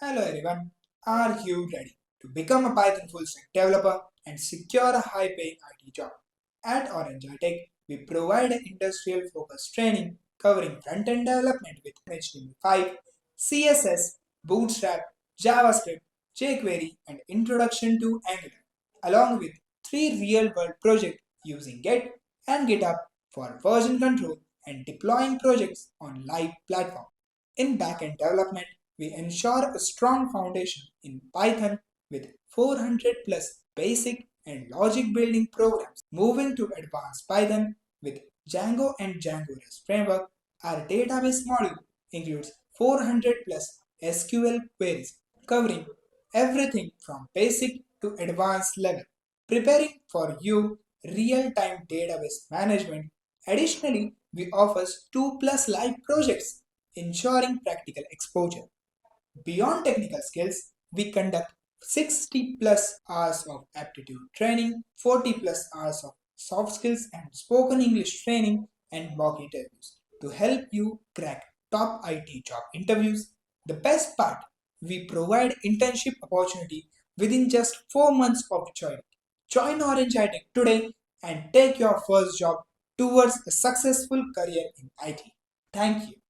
Hello everyone, are you ready to become a Python full stack developer and secure a high paying IT job? At Orange Tech, we provide industrial focused training covering front-end development with HTML5, CSS, Bootstrap, JavaScript, jQuery, and introduction to Angular, along with 3 real-world projects using Git and GitHub for version control and deploying projects on live platforms. In backend development, we ensure a strong foundation in Python with 400 plus basic and logic building programs. Moving to advanced Python with Django and Django REST framework, our database module includes 400 plus SQL queries covering everything from basic to advanced level, preparing for you real-time database management. Additionally, we offer 2 plus live projects ensuring practical exposure. Beyond technical skills, we conduct 60 plus hours of aptitude training, 40 plus hours of soft skills and spoken English training, and mock interviews to help you crack top IT job interviews. The best part, we provide internship opportunity within just 4 months of joining. Join Orange Tech today and take your first job towards a successful career in IT. Thank you.